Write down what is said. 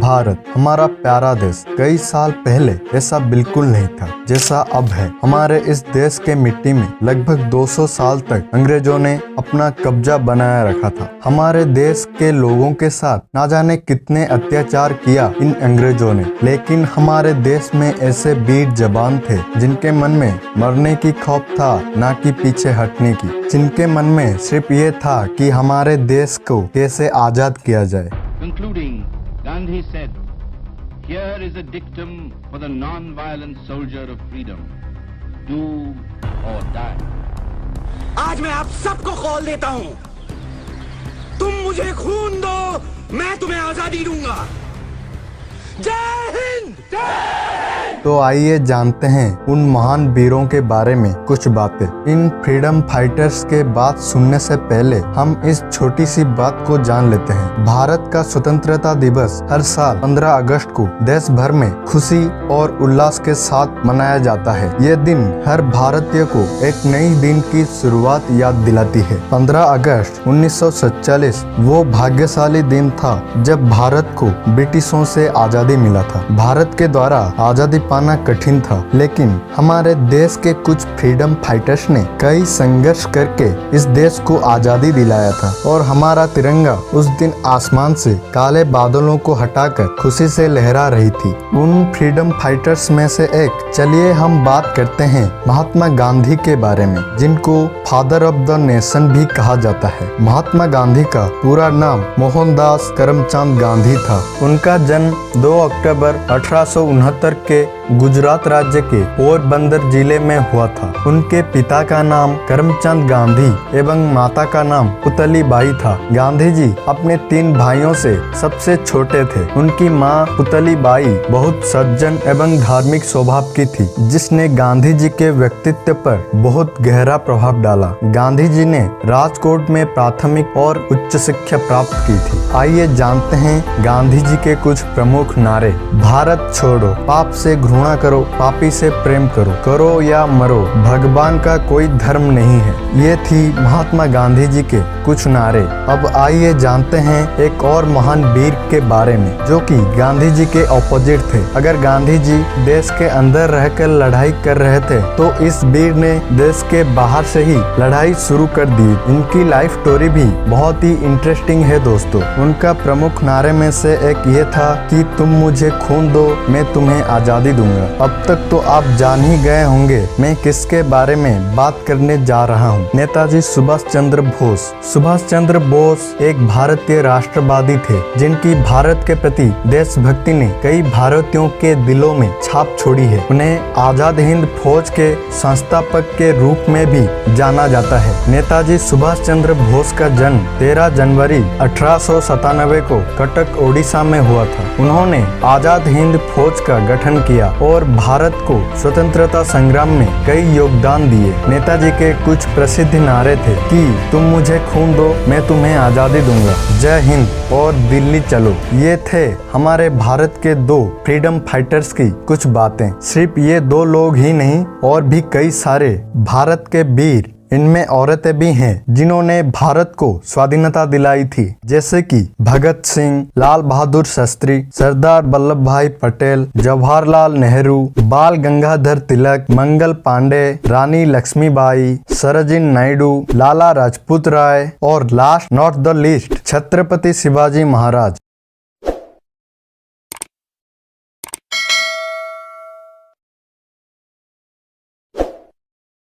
भारत हमारा प्यारा देश कई साल पहले ऐसा बिल्कुल नहीं था जैसा अब है। हमारे इस देश के मिट्टी में लगभग 200 साल तक अंग्रेजों ने अपना कब्जा बनाया रखा था। हमारे देश के लोगों के साथ ना जाने कितने अत्याचार किया इन अंग्रेजों ने, लेकिन हमारे देश में ऐसे वीर जवान थे जिनके मन में मरने की खौफ था, ना कि पीछे हटने की। जिनके मन में सिर्फ ये था कि हमारे देश को कैसे आजाद किया जाए। Concluding, Gandhi said, "Here is a dictum for the non-violent soldier of freedom: do or die." आज मैं आप सबको कॉल देता हूं, तुम मुझे खून दो, मैं तुम्हें आजादी दूंगा। जय हिंद। तो आइए जानते हैं उन महान वीरों के बारे में कुछ बातें। इन फ्रीडम फाइटर्स के बात सुनने से पहले हम इस छोटी सी बात को जान लेते हैं। भारत का स्वतंत्रता दिवस हर साल 15 अगस्त को देश भर में खुशी और उल्लास के साथ मनाया जाता है। ये दिन हर भारतीय को एक नई दिन की शुरुआत याद दिलाती है। 15 अगस्त 1947 वो भाग्यशाली दिन था जब भारत को ब्रिटिशों से आजादी मिला था। भारत के द्वारा आजादी पाना कठिन था, लेकिन हमारे देश के कुछ फ्रीडम फाइटर्स ने कई संघर्ष करके इस देश को आजादी दिलाया था और हमारा तिरंगा उस दिन आसमान से काले बादलों को हटाकर खुशी से लहरा रही थी। उन फ्रीडम फाइटर्स में से एक चलिए हम बात करते हैं महात्मा गांधी के बारे में, जिनको फादर ऑफ द नेशन भी कहा जाता है। महात्मा गांधी का पूरा नाम मोहनदास करमचंद गांधी था। उनका जन्म 2 अक्टूबर 1869 के गुजरात राज्य के पोरबंदर जिले में हुआ था। उनके पिता का नाम करमचंद गांधी एवं माता का नाम पुतली बाई था। गांधी जी अपने 3 भाइयों से सबसे छोटे थे। उनकी मां पुतली बाई बहुत सज्जन एवं धार्मिक स्वभाव की थी, जिसने गांधी जी के व्यक्तित्व पर बहुत गहरा प्रभाव डाला। गांधी जी ने राजकोट में प्राथमिक और उच्च शिक्षा प्राप्त की थी। आइए जानते हैं गांधी जी के कुछ प्रमुख नारे। भारत छोड़ो, पाप से घृणा करो, पापी से प्रेम करो, करो या मरो, भगवान का कोई धर्म नहीं है। ये थी महात्मा गांधी जी के कुछ नारे। अब आइए जानते हैं एक और महान वीर के बारे में, जो कि गांधी जी के ऑपोजिट थे। अगर गांधी जी देश के अंदर रहकर लड़ाई कर रहे थे, तो इस वीर ने देश के बाहर से ही लड़ाई शुरू कर दी। इनकी लाइफ स्टोरी भी बहुत ही इंटरेस्टिंग है दोस्तों। उनका प्रमुख नारे में से एक ये था कि तुम मुझे खून दो, मैं तुम्हें आजादी दूंगा। अब तक तो आप जान ही गए होंगे मैं किसके बारे में बात करने जा रहा हूँ। नेताजी सुभाष चंद्र बोस। सुभाष चंद्र बोस एक भारतीय राष्ट्रवादी थे, जिनकी भारत के प्रति देशभक्ति ने कई भारतीयों के दिलों में छाप छोड़ी है। उन्हें आजाद हिंद फौज के संस्थापक के रूप में भी जाना जाता है। नेताजी सुभाष चंद्र बोस का जन्म 13 जनवरी 1897 को कटक ओडिशा में हुआ था। उन्होंने आजाद हिंद फौज का गठन किया और भारत को स्वतंत्रता संग्राम में कई योगदान दिए। नेताजी के कुछ प्रसिद्ध नारे थे कि तुम मुझे खून दो, मैं तुम्हें आजादी दूंगा, जय हिंद और दिल्ली चलो। ये थे हमारे भारत के 2 फ्रीडम फाइटर्स की कुछ बातें। सिर्फ ये 2 लोग ही नहीं, और भी कई सारे भारत के वीर, इनमें औरतें भी हैं जिन्होंने भारत को स्वाधीनता दिलाई थी, जैसे कि भगत सिंह, लाल बहादुर शास्त्री, सरदार वल्लभ भाई पटेल, जवाहरलाल नेहरू, बाल गंगाधर तिलक, मंगल पांडे, रानी लक्ष्मीबाई, सरोजिनी नायडू, लाला लाजपत राय और last not the least Chhatrapati Shivaji Maharaj.